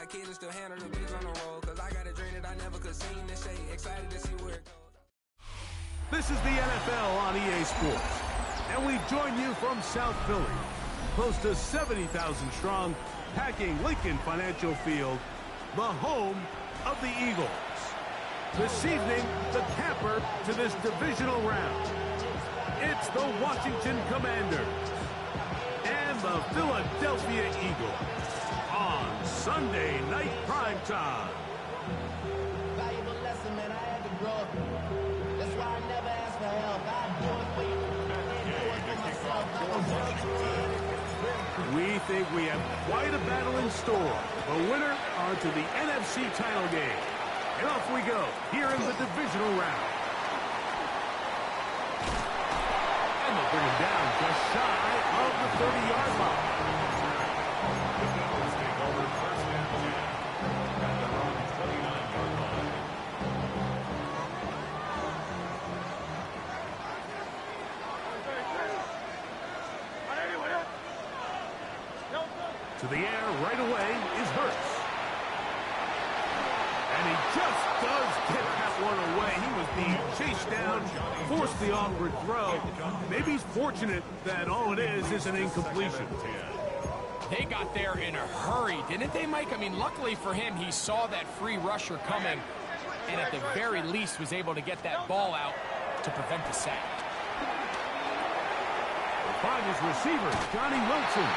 got kids that still handle the beats on the road. Cause I got a dream that I never could see this shit. Excited to see where it goes. This is the NFL on EA Sports. And we join you from South Philly. Close to 70,000 strong, packing Lincoln Financial Field, the home of the Eagles. This evening, the camper to this divisional round. It's the Washington Commanders and the Philadelphia Eagles on Sunday Night Primetime. Valuable lesson, man. I had to grow up. That's why I never ask for help. I do it for you. We think we have quite a battle in store. The winner onto the NFC title game. And off we go here in the divisional round. And they'll bring him down just shy of the 30-yard line. The Bills take over first and 10 at their own 29-yard line. To the air right away is Hurts. And he just does get that one away. He was being chased down, forced the awkward throw. Maybe he's fortunate that all it is an incompletion. They got there in a hurry, didn't they, Mike? I mean, luckily for him, he saw that free rusher coming and at the very least was able to get that ball out to prevent the sack. Find his receiver, Johnny Wilson.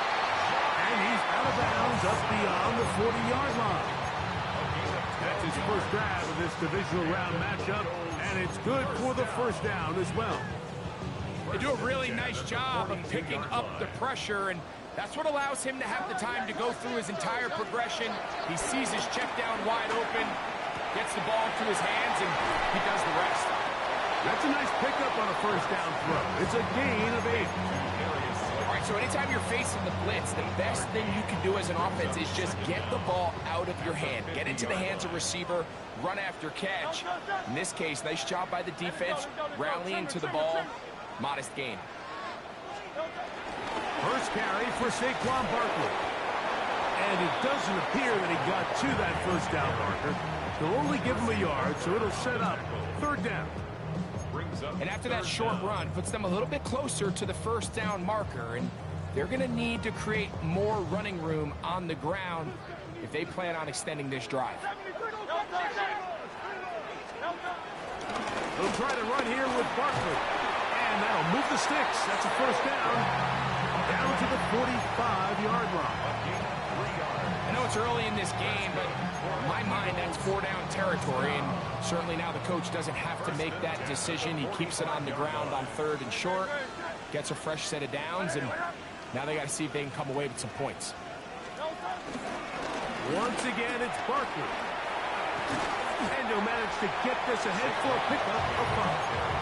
And he's out of bounds up beyond the 40-yard line. That's his first grab of this divisional round matchup, and it's good for the first down as well. They do a really nice job of picking up the pressure, and that's what allows him to have the time to go through his entire progression. He sees his check down wide open, gets the ball to his hands, and he does the rest. That's a nice pickup on a first down throw. It's a gain of 8. All right, so anytime you're facing the blitz, the best thing you can do as an offense is just get the ball out of your hand. Get into the hands of receiver, run after catch. In this case, nice job by the defense, rallying to the ball. Modest gain. First carry for Saquon Barkley. And it doesn't appear that he got to that first down marker. They'll only give him a yard, so it'll set up third down. And after that short run, puts them a little bit closer to the first down marker. And they're going to need to create more running room on the ground if they plan on extending this drive. They'll try to run here with Barkley. And that'll move the sticks. That's a first down. Down to the 45-yard line. I know it's early in this game, but in my mind, that's 4-down territory. And certainly now the coach doesn't have to make that decision. He keeps it on the ground on third and short, gets a fresh set of downs, and now they got to see if they can come away with some points. Once again, it's Barkley. And he'll manage to get this ahead for a pickup of 5.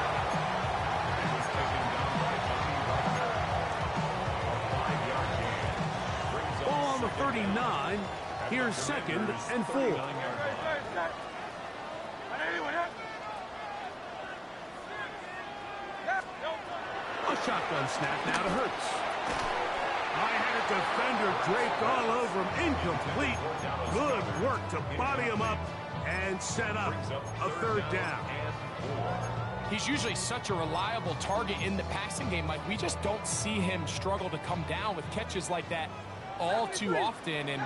Ball on the 39. Here's second and 4. A shotgun snap now to Hurts. I had a defender draped all over him. Incomplete. Good work to body him up and set up a third down. He's usually such a reliable target in the passing game. Like, we just don't see him struggle to come down with catches like that all too often. And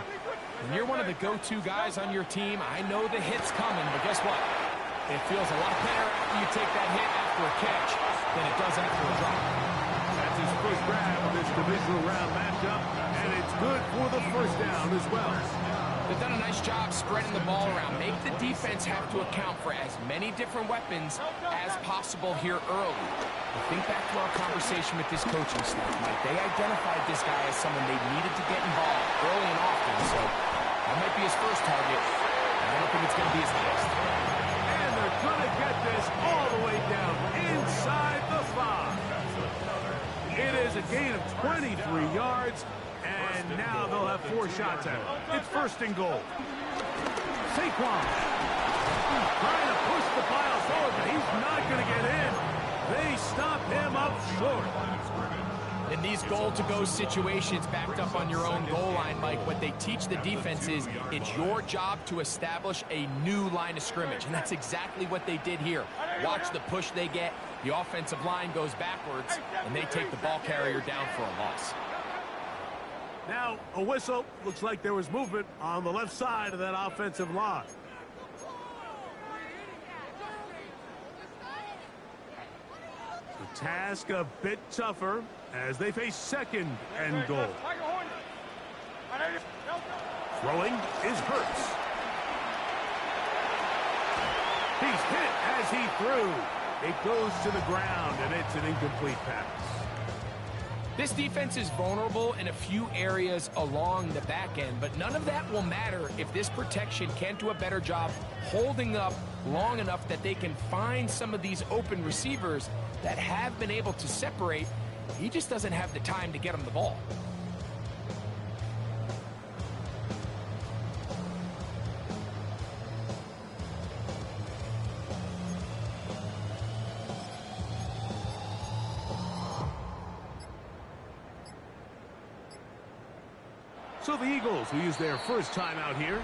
when you're one of the go-to guys on your team, I know the hit's coming, but guess what? It feels a lot better after you take that hit after a catch than it does after a drop. That's his first grab of this divisional round matchup, and it's good for the first down as well. They've done a nice job spreading the ball around. Make the defense have to account for as many different weapons as possible here early. But think back to our conversation with this coaching staff, Mike. They identified this guy as someone they needed to get involved early and often, so that might be his first target. I don't think it's going to be his last. And they're going to get this all the way down inside the 5. It is a gain of 23 yards. And now they'll have 4 shots at it. It's first and goal. Saquon trying to push the pile forward, but he's not going to get in. They stop him up short. In these goal-to-go situations backed up on your own goal line, Mike, what they teach the defense is it's your job to establish a new line of scrimmage, and that's exactly what they did here. Watch the push they get. The offensive line goes backwards, and they take the ball carrier down for a loss. Now, a whistle. Looks like there was movement on the left side of that offensive line. The task a bit tougher as they face second and goal. Throwing is Hurts. He's hit as he threw. It goes to the ground, and it's an incomplete pass. This defense is vulnerable in a few areas along the back end, but none of that will matter if this protection can't do a better job holding up long enough that they can find some of these open receivers that have been able to separate. He just doesn't have the time to get them the ball. So the Eagles will use their first time out here.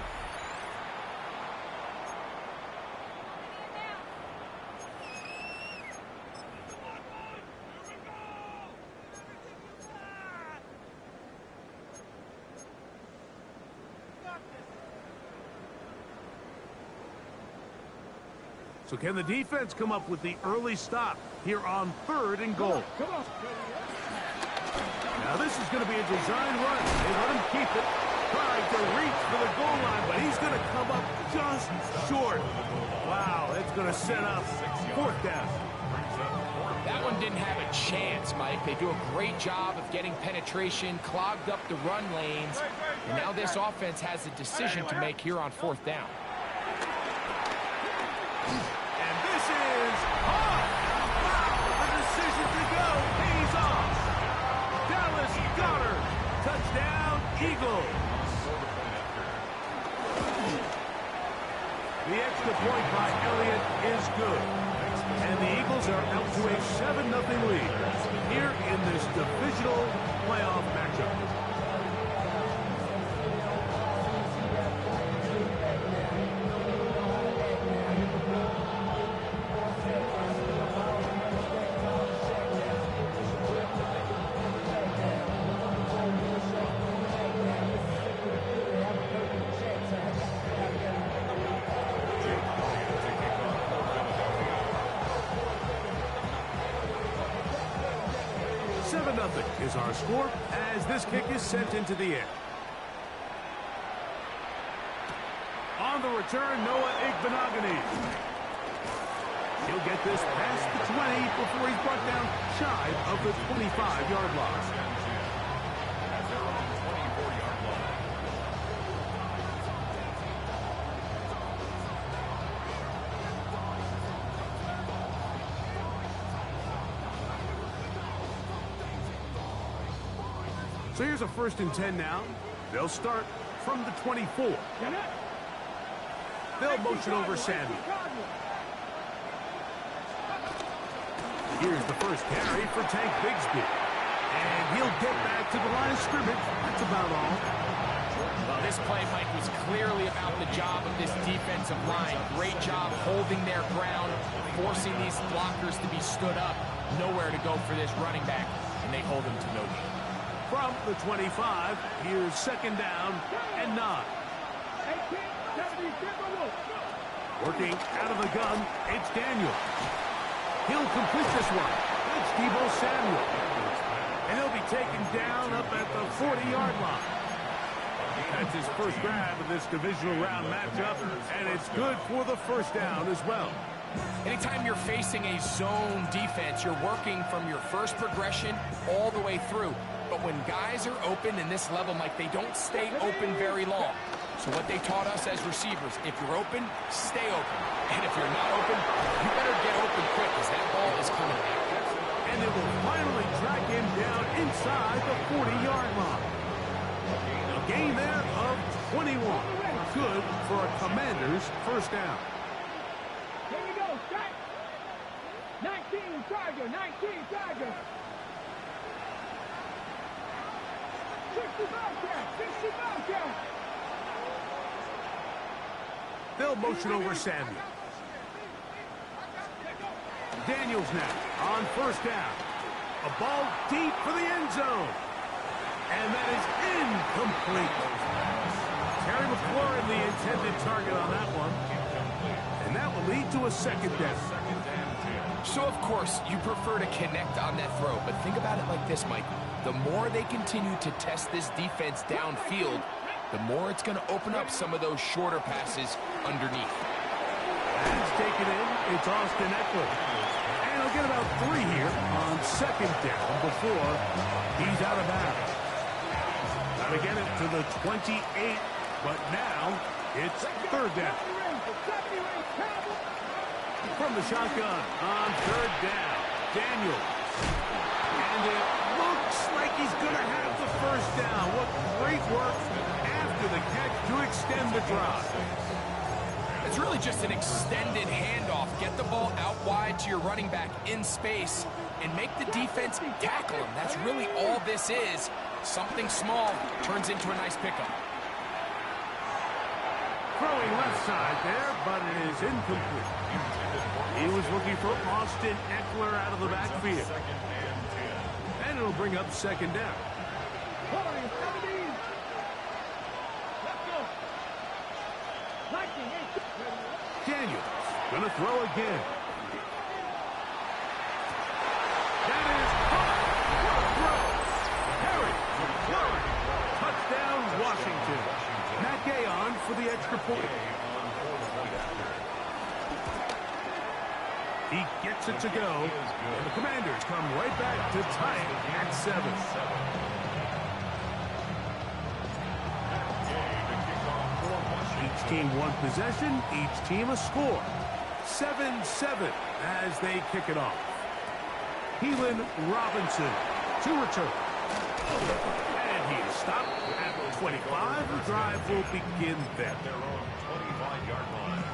So can the defense come up with the early stop here on 3rd and goal? Come on. Now this is going to be a design run. They let him keep it. Trying to reach for the goal line, but he's going to come up just short. Wow, it's going to set up 4th down. That one didn't have a chance, Mike. They do a great job of getting penetration, clogged up the run lanes, and now this offense has a decision to make here on 4th down. And this is off. The decision to go pays off. Dallas Goedert, touchdown, Eagles. The extra point by Elliott is good. And the Eagles are out to a 7-0 lead here in this divisional playoff matchup. Is our score as this kick is sent into the air. On the return, Noah Igbenogany. He'll get this past the 20 before he's brought down shy of the 25-yard line. So here's a 1st and 10 now. They'll start from the 24. They'll motion over Samuel. Here's the first carry for Tank Bigsby. And he'll get back to the line of scrimmage. That's about all. Well, this play, Mike, was clearly about the job of this defensive line. Great job holding their ground, forcing these blockers to be stood up. Nowhere to go for this running back, and they hold him to no gain. From the 25, here's 2nd down and 9. Working out of the gun, it's Daniel. He'll complete this one. It's Deebo Samuel. And he'll be taken down up at the 40-yard line. That's his first grab in this divisional round matchup, and it's good for the 1st down as well. Anytime you're facing a zone defense, you're working from your first progression all the way through. But when guys are open in this level, Mike, they don't stay open very long. So what they taught us as receivers, if you're open, stay open. And if you're not open, you better get open quick because that ball is coming back. And it will finally track him down inside the 40-yard line. A gain there of 21. Good for a Commanders 1st down. Here we go, strike. 19 Charger, 19 Charger. They'll motion over Samuel. Daniels now on first down. A ball deep for the end zone. And that is incomplete. Terry McLaurin, the intended target on that one. And that will lead to a second down. So, of course, you prefer to connect on that throw, but think about it like this, Mike. The more they continue to test this defense downfield, the more it's going to open up some of those shorter passes underneath. That's taken in. It's Austin Eckler. And he'll get about 3 here on second down before he's out of bounds. Got to get it to the 28, but now it's third down. From the shotgun on third down, Daniels. And it looks like he's going to have the first down. What great work after the catch to extend the drive. It's really just an extended handoff. Get the ball out wide to your running back in space and make the defense tackle him. That's really all this is. Something small turns into a nice pickup. Throwing left side there, but it is incomplete. He was looking for Austin Eckler out of the backfield. And it'll bring up second down. Daniels gonna throw again. That is caught. What a throw. Harry McLaurin. Touchdown, Washington. Matt Gay on for the extra point. He gets it to go. And the Commanders come right back to tie it at 7. Each team one possession, each team a score. 7-7 as they kick it off. Keelan Robinson to return. And he is stopped at 25. The drive will begin then. Their own 25-yard line.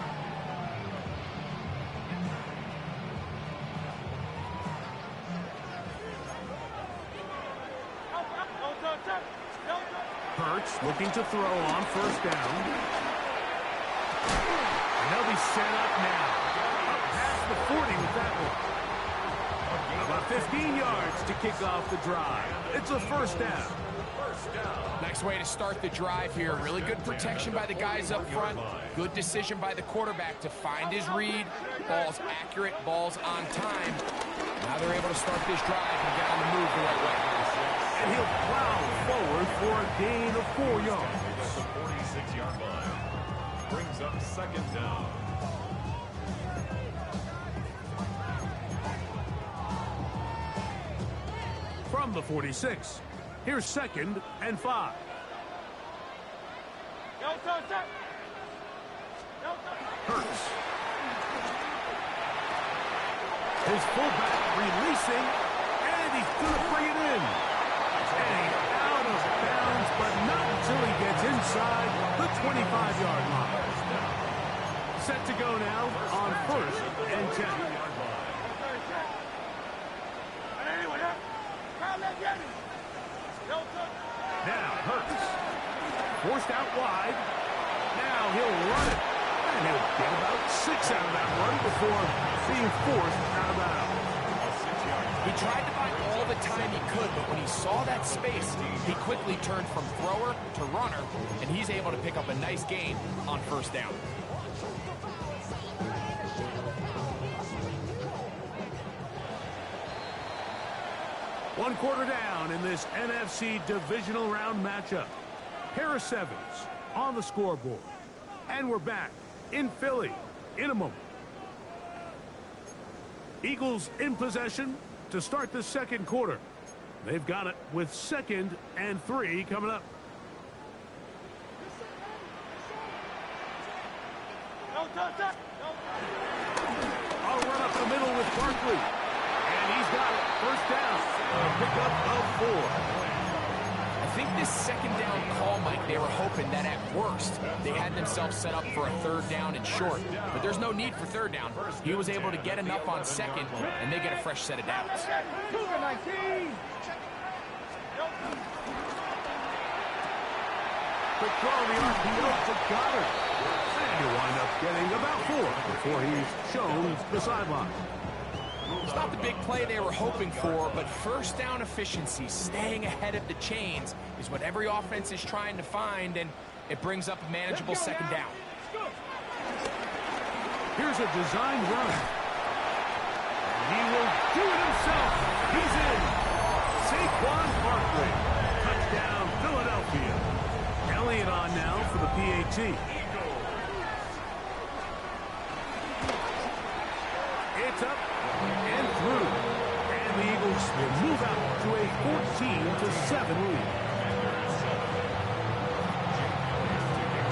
Hurts looking to throw on first down. And they'll be set up now. Up past the 40 with that one. About 15 yards to kick off the drive. It's a first down. Nice way to start the drive here. Really good protection by the guys up front. Good decision by the quarterback to find his read. Ball's accurate, ball's on time. Now they're able to start this drive and get on the move the right way. And he'll plow forward for a gain of 4 yards. At the 46-yard line. Brings up second down. From the 46, here's 2nd and 5. Hurts. His fullback releasing, and he's going to bring it in. And out of bounds, but not until he gets inside the 25-yard line. Set to go now on 1st and 10. Now Hurts. Forced out wide. Now he'll run it. And he'll get about 6 out of that run before being forced out of bounds. He tried to buy all the time he could, but when he saw that space, he quickly turned from thrower to runner, and he's able to pick up a nice gain on first down. One quarter down in this NFC divisional round matchup. Pair of 7s on the scoreboard. And we're back in Philly in a moment. Eagles in possession to start the second quarter. They've got it with 2nd and 3 coming up. I'll run up the middle with Barkley. And he's got it. First down. A pickup of 4. I think this second down call, Mike, they were hoping that at worst they had themselves set up for a third down and short. But there's no need for third down. He was able to get enough on second, and they get a fresh set of downs. quick throw, the RPO to Goddard. And he'll wind up getting about 4 before he's shown the sideline. It's not the big play they were hoping for, but first down efficiency, staying ahead of the chains, is what every offense is trying to find, and it brings up a manageable second down. Here's a design run. He will do it himself. He's in. Saquon Barkley. Touchdown, Philadelphia. Elliott on now for the PAT. It's up and through. And the Eagles will move out to a 14-7 lead.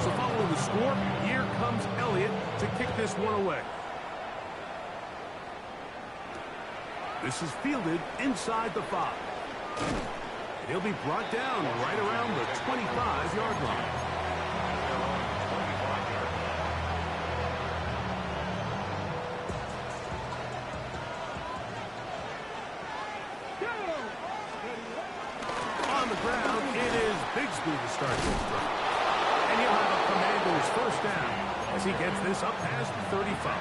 So following the score, here comes Elliott to kick this one away. This is fielded inside the 5. He'll be brought down right around the 25-yard line. On the ground, it is Bigsby to start this drive. And he'll have a Commander's first down as he gets this up past 35.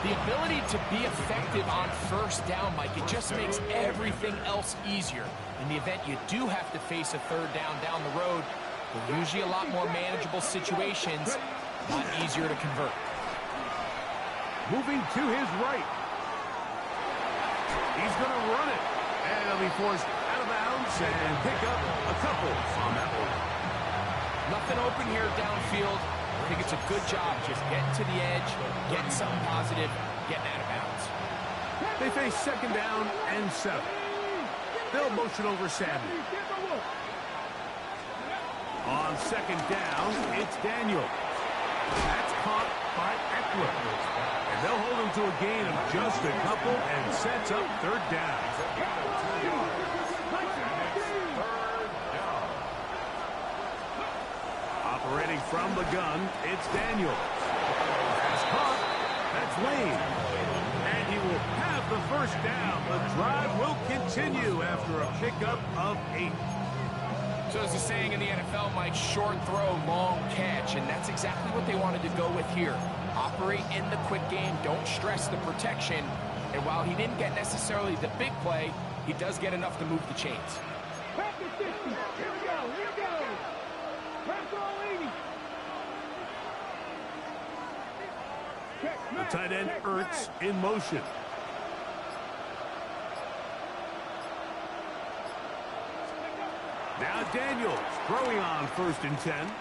The ability to be effective on first down, Mike, it just makes everything else easier. In the event you do have to face a third down the road, they're usually a lot more manageable situations, a lot easier to convert. Moving to his right. He's going to run it. And he'll be forced out of bounds and pick up a couple on that one. Nothing open here downfield. I think it's a good job just getting to the edge, getting something positive, getting out of bounds. They face second down and 7. They'll motion over Samuel. On second down, it's Daniel. That's caught by Eckler. And they'll hold him to a gain of just a couple and sets up third down. Operating from the gun, it's Daniel. That's caught. That's Lane. And he will have the first down. The drive will continue after a pickup of 8. So as the saying in the NFL, Mike, short throw, long catch, and that's exactly what they wanted to go with here. Operate in the quick game, don't stress the protection, and while he didn't get necessarily the big play, he does get enough to move the chains. Practice 60. Here we go. Here we go. Press all 80. The tight end Ertz in motion. Now Daniels throwing on 1st and 10.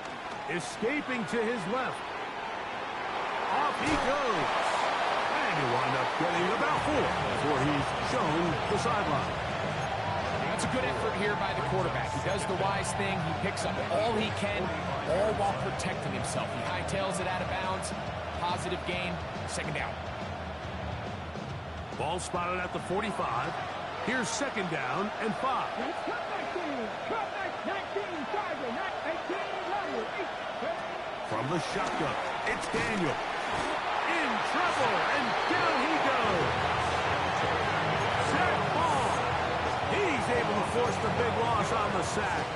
Escaping to his left. Off he goes. And he'll wind up getting about 4 before he's shown the sideline. That's a good effort here by the quarterback. He does the wise thing. He picks up all he can, all while protecting himself. He hightails it out of bounds. Positive gain. Second down. Ball spotted at the 45. Here's second down and 5. From the shotgun, it's Daniel. In trouble, and down he goes. Sack ball. He's able to force the big loss on the sack.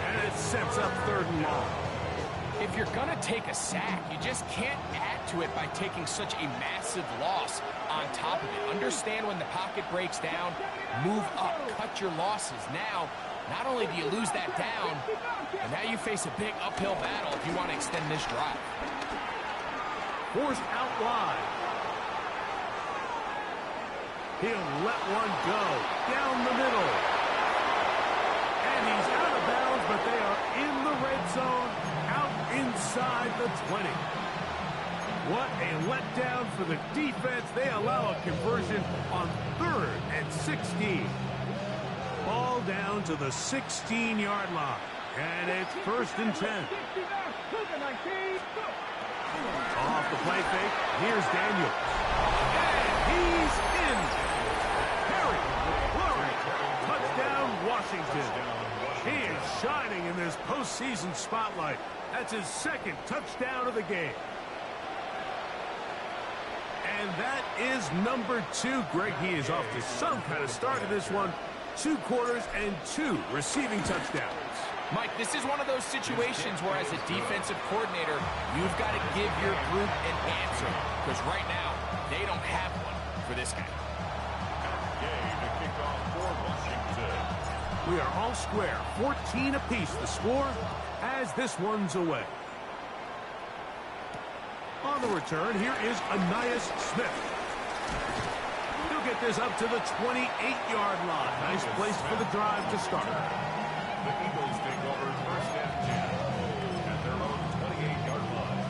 And it sets up 3rd and long. If you're going to take a sack, you just can't add to it by taking such a massive loss on top of it. Understand when the pocket breaks down, move up, cut your losses. Now, not only do you lose that down, but now you face a big uphill battle if you want to extend this drive. Forced out wide. He'll let one go down the middle. And he's out of bounds, but they are in the red zone, out inside the 20. What a letdown for the defense. They allow a conversion on 3rd and 16. Ball down to the 16-yard line. And it's 1st and 10. Off the play fake, here's Daniel. And he's in. Harry, Flurry, touchdown Washington. He is shining in this postseason spotlight. That's his 2nd touchdown of the game. And that is number 2. Greg, he is off to some kind of start in this one. 2 quarters and 2 receiving touchdowns. Mike, this is one of those situations where as a defensive coordinator, you've got to give your group an answer. Because right now, they don't have one for this guy. To kick off for Washington. We are all square. 14 apiece the score as this one's away. On the return, here is Anias Smith. He'll get this up to the 28-yard line. Nice place for the drive to start. The Eagles take over first and 10 at their own 28-yard line.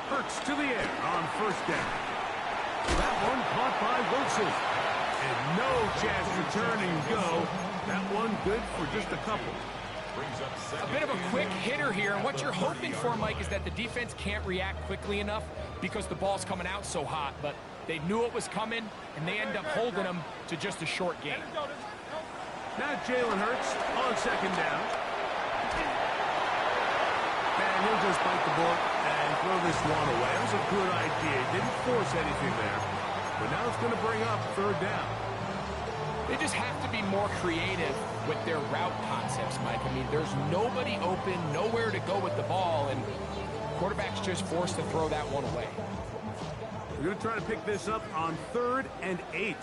Hurts to the air on first down. That one caught by Wilson. And no chance to turn and go. That one good for just a couple. A bit of a quick hitter here, and what you're hoping for, Mike, is that the defense can't react quickly enough because the ball's coming out so hot, but they knew it was coming, and they end up holding them to just a short game. Now Jalen Hurts on second down. And he'll just bite the bullet and throw this one away. It was a good idea. Didn't force anything there. But now it's going to bring up third down. They just have to be more creative with their route concepts, Mike. I mean, there's nobody open, nowhere to go with the ball, and quarterback's just forced to throw that one away. We're going to try to pick this up on 3rd and 8.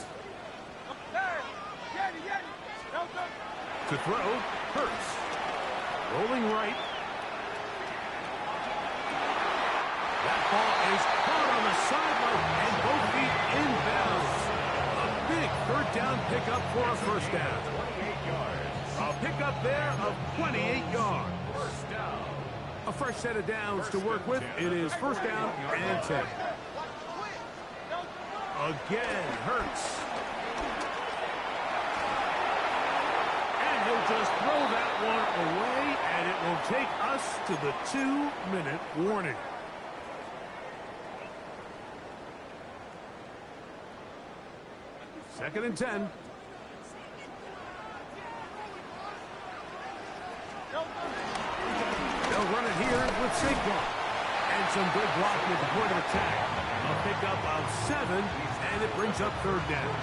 To throw, Hurts. Rolling right. That ball is caught on the sideline and both feet inbounds. A big third down pickup for a first down. 28 yards. A pickup there of 28 yards. First down. A fresh set of downs to work with. It is first down and 10. Again, Hurts. And he'll just throw that one away, and it will take us to the 2-minute warning. Second and 10. They'll run it here with Saquon. And some good blocking at the point of attack. A pickup of 7, and it brings up third down.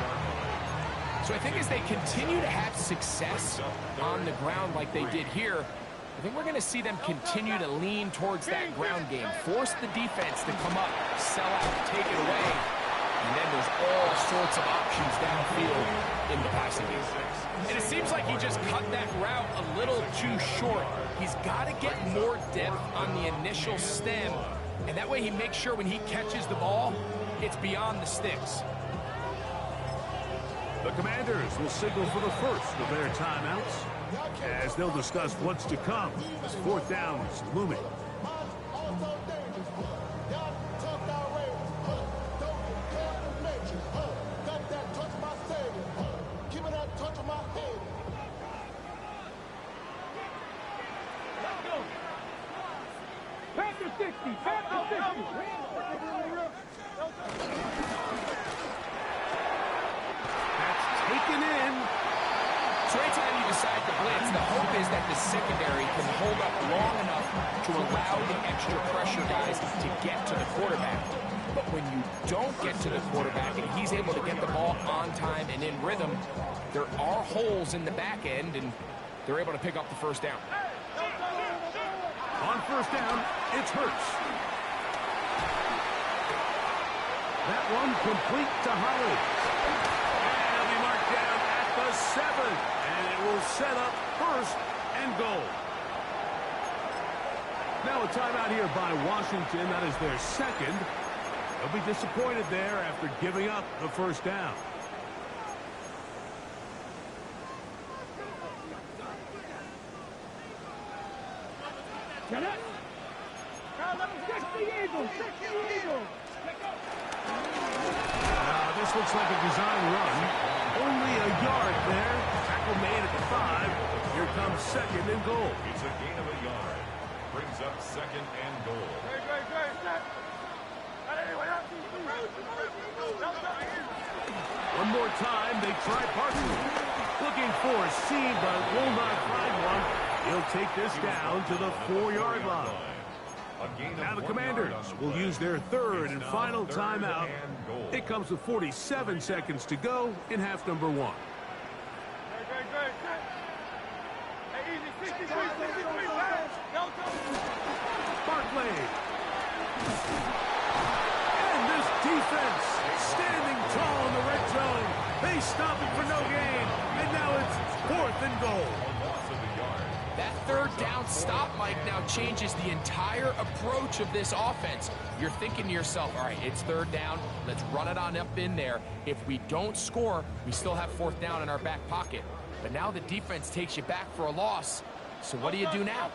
So I think as they continue to have success on the ground like they did here, I think we're going to see them continue to lean towards that ground game. Force the defense to come up, sell out, take it away. And then there's all sorts of options downfield in the passing game. And it seems like he just cut that route a little too short. He's got to get more depth on the initial stem. And that way he makes sure when he catches the ball, it's beyond the sticks. The Commanders will signal for the first of their timeouts as they'll discuss what's to come as fourth down is looming. So anytime you decide to blitz, the hope is that the secondary can hold up long enough to allow the extra pressure guys to get to the quarterback. But when you don't get to the quarterback and he's able to get the ball on time and in rhythm, there are holes in the back end, and they're able to pick up the first down. On first down, it's Hurts. That one complete to Holly. And he'll be marked down at the 7. And it will set up first and goal. Now a timeout here by Washington. That is their second. They'll be disappointed there after giving up the first down. This looks like a design run. Only a yard there. Tackle made at the 5. Here comes second and goal. It's a gain of a yard. Brings up second and goal. One more time, they try Parker. Looking for a seam, but will not find one. He'll take this down to the 4-yard line. Now the Commanders will use their third and final timeout. It comes with 47 seconds to go in half number one. Barkley. And this defense standing tall in the red zone. They stop it for no gain. And now it's 4th and goal. That third down stop, Mike, now changes the entire approach of this offense. You're thinking to yourself, all right, it's 3rd down. Let's run it on up in there. If we don't score, we still have 4th down in our back pocket. But now the defense takes you back for a loss. So what do you do now?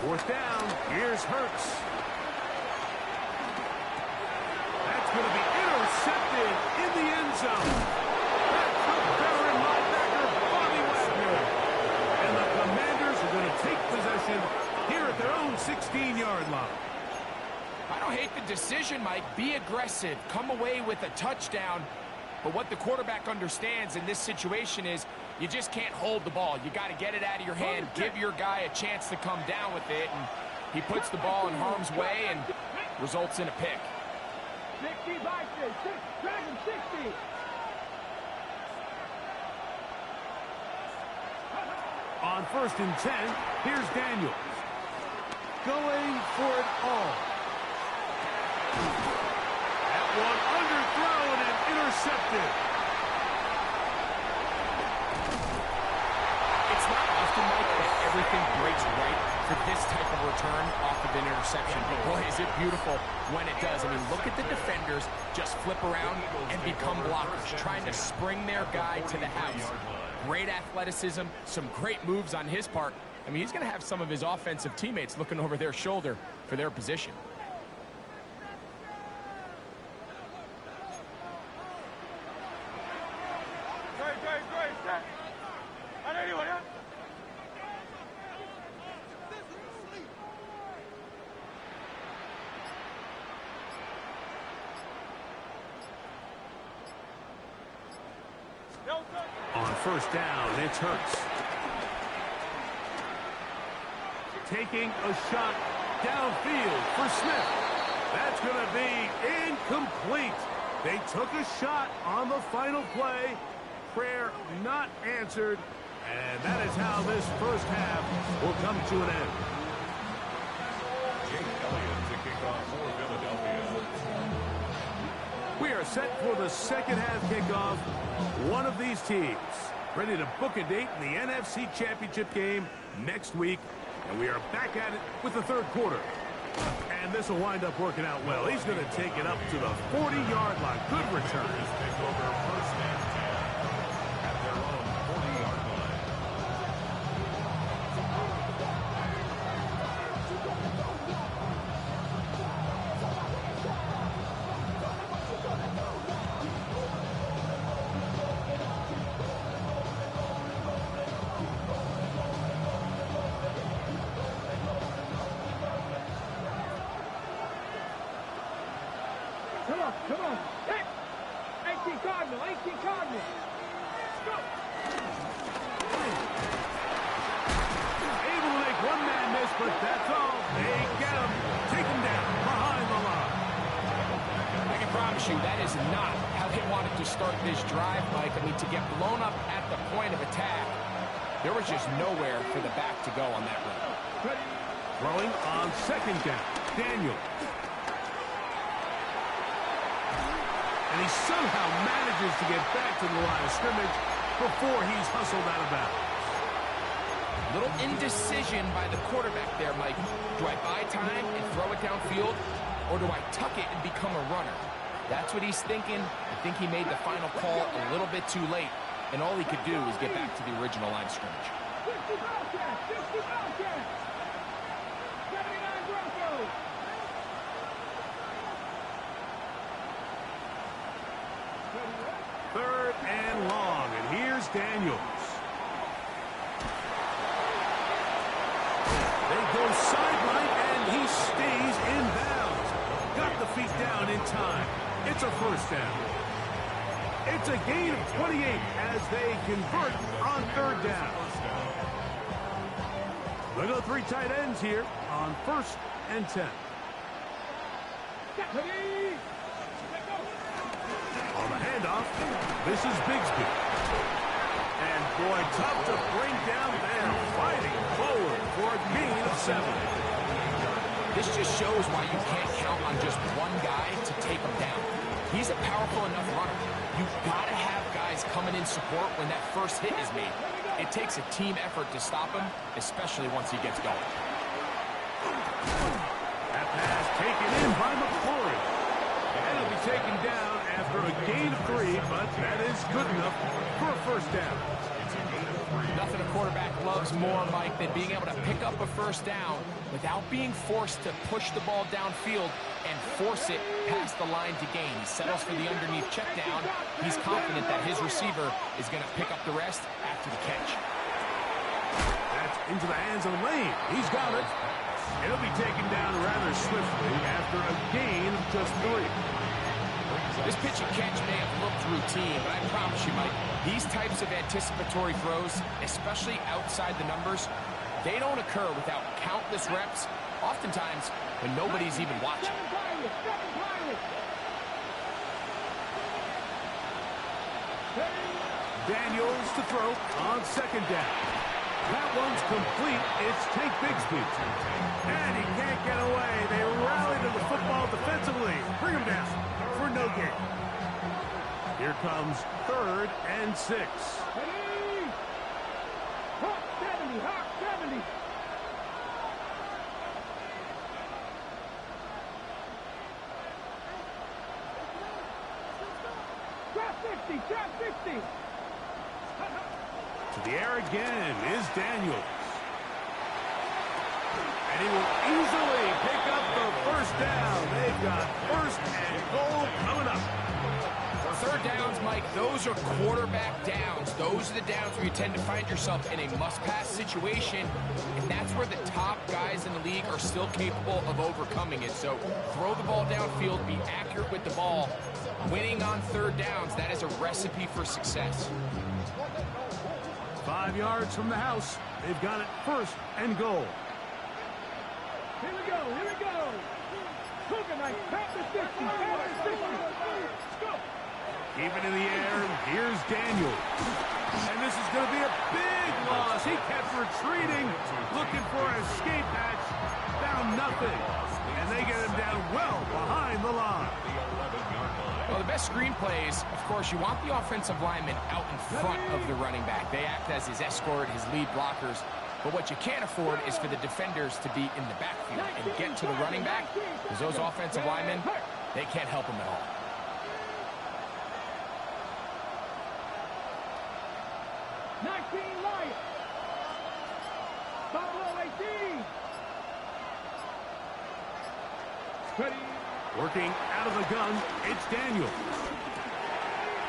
4th down. Here's Hurts. That's going to be intercepted in the end zone. That's the veteran linebacker, Bobby Wagner. And the Commanders are going to take possession here at their own 16-yard line. I don't hate the decision, Mike. Be aggressive. Come away with a touchdown. But what the quarterback understands in this situation is you just can't hold the ball. You got to get it out of your hand, give your guy a chance to come down with it, and he puts the ball in harm's way and results in a pick. 60 boxes, 60. On 1st and 10, here's Daniels. Going for it all. That one underthrown and intercepted. It's not often, Mike, that everything breaks right for this type of return off of an interception. But boy, is it beautiful when it does. I mean, look at the defenders just flip around and become blockers, trying to spring their guy to the house. Great athleticism, some great moves on his part. I mean, he's going to have some of his offensive teammates looking over their shoulder for their position. On 1st down, it's Hurts. Taking a shot downfield for Smith. That's going to be incomplete. They took a shot on the final play. Prayer not answered. And that is how this first half will come to an end. Jake Elliott to kick off for Philadelphia. We are set for the second half kickoff. One of these teams ready to book a date in the NFC Championship game next week. And we are back at it with the third quarter. And this will wind up working out well. He's going to take it up to the 40-yard line. Good return. Take over 1st and 10 at their own 40-yard line. Come on. Hey! 18 Cardinal. Go! Able to make one man miss, but that's all. They get him. Take him down behind the line. I can promise you that is not how they wanted to start this drive, Mike. I mean, to get blown up at the point of attack, there was just nowhere for the back to go on that run. Throwing on 2nd down. Daniel. And he somehow manages to get back to the line of scrimmage before he's hustled out of bounds. Little indecision by the quarterback there, Mike. Do I buy time and throw it downfield, or do I tuck it and become a runner? That's what he's thinking. I think he made the final call a little bit too late, and all he could do was get back to the original line of scrimmage. 50 Bobcats! 79 Broncos! Third and long, and here's Daniels. They go sideline, and he stays in bounds. Got the feet down in time. It's a 1st down. It's a gain of 28 as they convert on third down. We'll go 3 tight ends here on 1st and 10. On the handoff, this is Bigsby. And boy, tough to bring down there, fighting forward for a gain of 7. This just shows why you can't count on just one guy to take him down. He's a powerful enough runner. You've got to have guys coming in support when that first hit is made. It takes a team effort to stop him, especially once he gets going. That pass taken in by McCory. And it'll be taken down after a gain of 3, but that is good enough for a first down. Nothing a quarterback loves more, Mike, than being able to pick up a first down without being forced to push the ball downfield and force it past the line to gain. He settles for the underneath check down. He's confident that his receiver is going to pick up the rest after the catch. That's into the hands of Lane. He's got it. It'll be taken down rather swiftly after a gain of just 3. This pitch and catch may have looked routine, but I promise you, Mike, these types of anticipatory throws, especially outside the numbers, they don't occur without countless reps, oftentimes when nobody's even watching. Daniels to throw on 2nd down. That one's complete. It's Tank Bigsby. And he can't get away. They rally to the football defensively. Bring him down for no gain. Here comes 3rd and 6. Hawk 70, Hawk 70. Drop 60, drop 60. To the air again is Daniels. And he will easily pick up the first down. They've got 1st and goal coming up. For 3rd downs, Mike, those are quarterback downs. Those are the downs where you tend to find yourself in a must-pass situation, and that's where the top guys in the league are still capable of overcoming it. So throw the ball downfield, be accurate with the ball. Winning on 3rd downs, that is a recipe for success. 5 yards from the house. They've got it 1st and goal. Here we go, here we go. Cougar Knight, tap the 60, tap the 60. Go. Keep it in the air. Here's Daniels. And this is going to be a big loss. He kept retreating, looking for an escape hatch. Found nothing. And they get him down well behind the line. Well, the best screen plays, of course, you want the offensive lineman out in front of the running back. They act as his escort, his lead blockers. But what you can't afford is for the defenders to be in the backfield and get to the running back, because those offensive linemen, they can't help him at all. Working out of the gun, it's Daniels.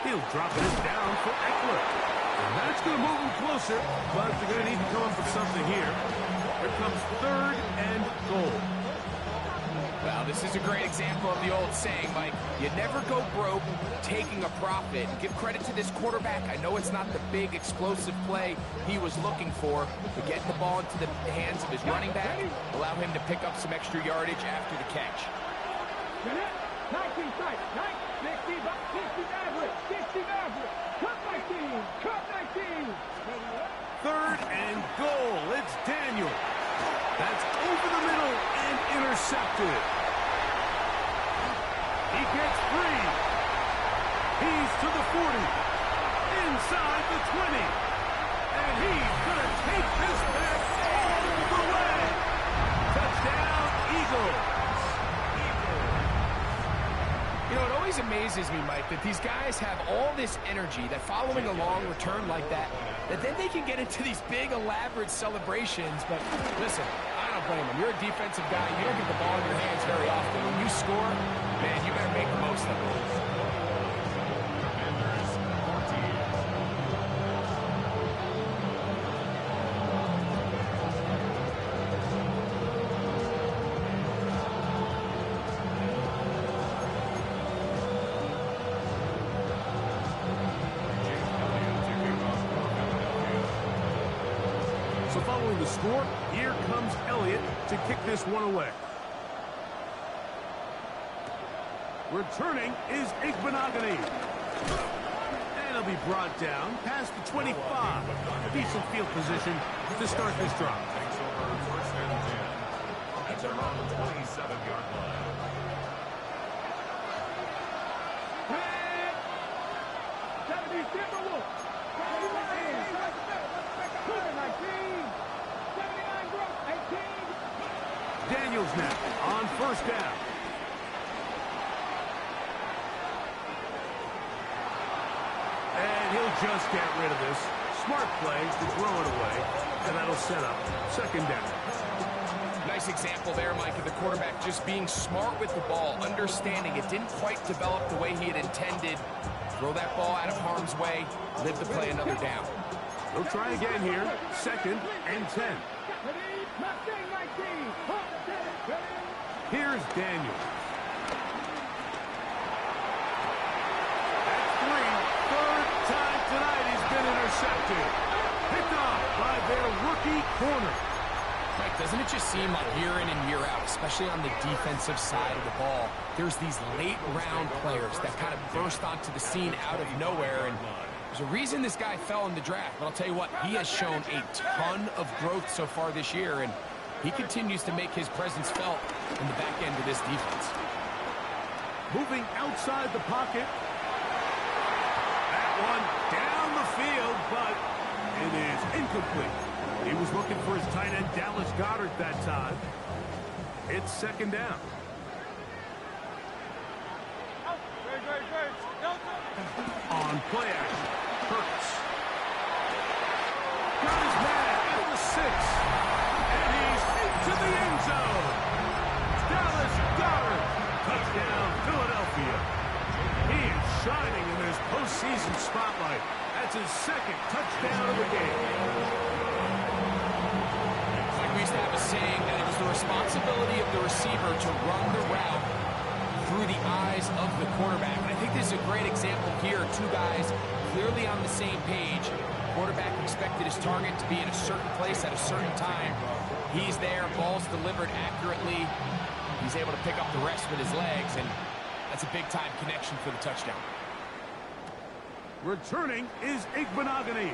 He'll drop it down for Eckler. And that's going to move him closer, but they're going to need to come up with something here. Here comes 3rd and goal. Well, this is a great example of the old saying, Mike. You never go broke taking a profit. Give credit to this quarterback. I know it's not the big explosive play he was looking for, but getting the ball into the hands of his running back, allow him to pick up some extra yardage after the catch. 19 strikes, 60 average, 60 average. Cut 19, cut 19. 3rd and goal. It's Daniels. That's over the middle and intercepted. He gets 3. He's to the 40. Inside the 20. And he's going to take this back all the way. Touchdown, Eagles. You know, it always amazes me, Mike, that these guys have all this energy, that following a long return like that then they can get into these big, elaborate celebrations. But listen, I don't blame them. You're a defensive guy. You don't get the ball in your hands very often. When you score, man, you better make the most of it. So following the score, here comes Elliott to kick this one away. Returning is Igbenogany. And he'll be brought down past the 25. Decent field position to start this drive. Takes over first and 10 at their own 27-yard line. Daniels now on first down. And he'll just get rid of this. Smart play to throw it away, and that'll set up second down. Nice example there, Mike, of the quarterback just being smart with the ball, understanding it didn't quite develop the way he had intended. Throw that ball out of harm's way, live the play another down. He'll try again here, second and 10. Here's Daniels. At 3, third time tonight he's been intercepted. Picked off by their rookie corner. Mike, doesn't it just seem like year in and year out, especially on the defensive side of the ball, there's these late-round players that kind of burst onto the scene out of nowhere, and there's a reason this guy fell in the draft, but I'll tell you what, he has shown a ton of growth so far this year, and he continues to make his presence felt in the back end of this defense. Moving outside the pocket. That one down the field, but it is incomplete. He was looking for his tight end, Dallas Goedert, that time. It's second down. On play action, Hurts. Got his man at the 6. And he's into the end zone. Dallas Goedert. Touchdown, Philadelphia. He is shining in this postseason spotlight. That's his second touchdown of the game. Like we used to have a saying that it was the responsibility of the receiver to run the route through the eyes of the quarterback. And I think this is a great example here. Two guys clearly on the same page. Quarterback expected his target to be in a certain place at a certain time. He's there, ball's delivered accurately. He's able to pick up the rest with his legs, and that's a big-time connection for the touchdown. Returning is Igbenogany.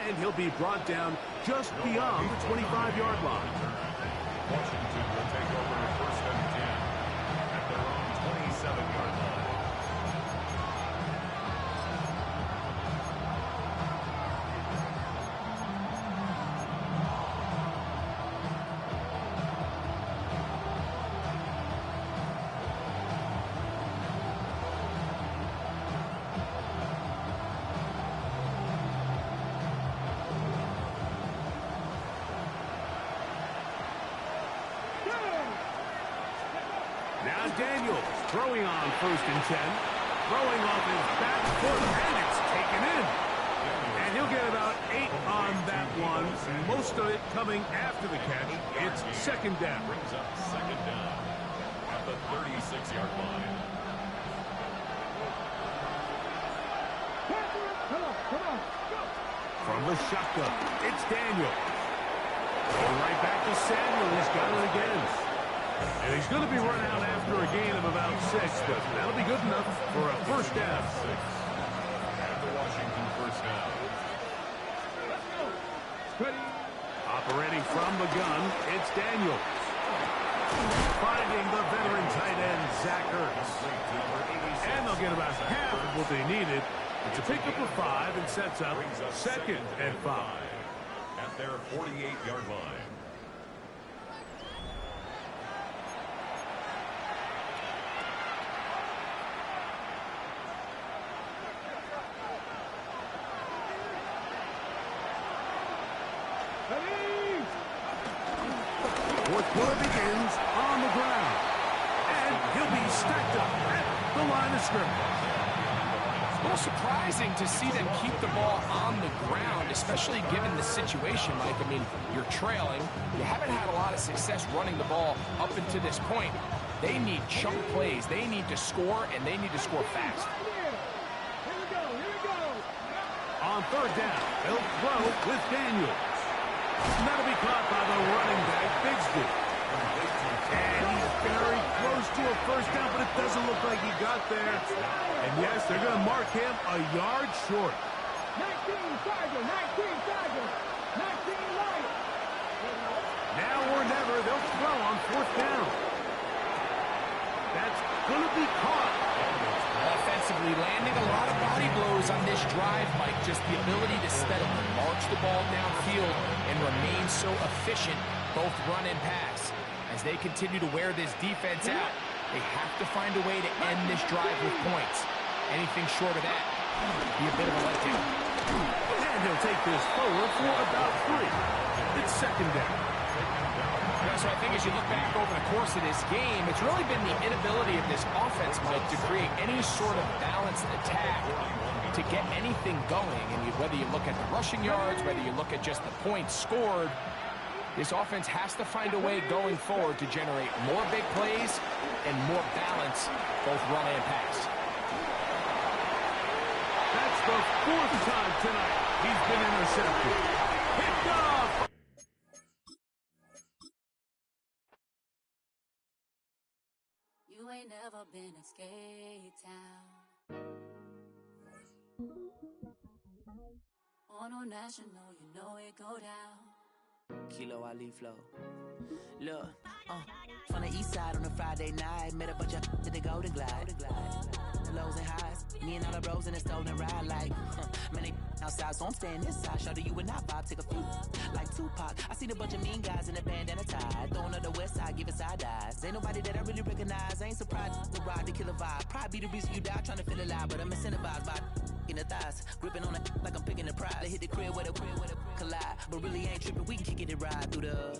And he'll be brought down just beyond the 25-yard line. Washington will take over first and 10 at their own 27-yard line. Now Daniels throwing on first and 10. Throwing off his back foot, and it's taken in. And he'll get about 8 on that one. Most of it coming after the catch. It's second down. Brings up second down at the 36-yard line. From the shotgun, it's Daniel. Going right back to Samuel. He's got it again. And he's going to be run out after a gain of about 6, but that'll be good enough for a first down. And the Washington first down. Operating from the gun, it's Daniel. Finding the veteran tight end, Zach Ertz. And they'll get about half of what they needed to pick up a 5 and sets up second and 5. At their 48-yard line. Fourth quarter begins on the ground. And he'll be stacked up at the line of scrimmage. A little surprising to see them keep the ball on the ground, especially given the situation, Mike. I mean, you're trailing. You haven't had a lot of success running the ball up until this point. They need chunk plays. They need to score, and they need to score fast. on third down. They'll throw with Daniels. And that'll be caught by the running back, Bigsby. And he's very close to a first down, but it doesn't look like he got there. And yes, they're going to mark him a yard short. 19 Tiger, 19 Tiger, 19 Lion. Now or never, they'll throw on fourth down. That's going to be caught. Offensively, landing a lot of body blows on this drive, Mike. Just the ability to steadily march the ball downfield and remain so efficient, both run and pass. As they continue to wear this defense out, they have to find a way to end this drive with points. Anything short of that would be a bit of a letdown. And he'll take this forward for about 3. It's second down. So I think as you look back over the course of this game, it's really been the inability of this offense, Mike, to create any sort of balanced attack to get anything going. And whether you look at the rushing yards, whether you look at just the points scored, this offense has to find a way going forward to generate more big plays and more balance, both run and pass. That's the 4th time tonight he's been intercepted. Picked off. You ain't never been in skate town. On a national, you know it go down. Kilo Ali Flow. Look, from the east side on a Friday night, met a bunch of to the Golden Glide. The lows and highs, me and all the bros in a stolen ride like, man, they outside, so I'm staying this side. Show you and I vibe, take a few, like Tupac. I seen a bunch of mean guys in a bandana tie, throwing up the west side, giving side eyes. Ain't nobody that I really recognize, I ain't surprised to ride the killer vibe. Probably be the reason you die trying to feel alive, but I'm incentivized by in the thighs, gripping on it like I'm picking the prize. They hit the crib with a collide, but really ain't tripping. We can kick it and ride through the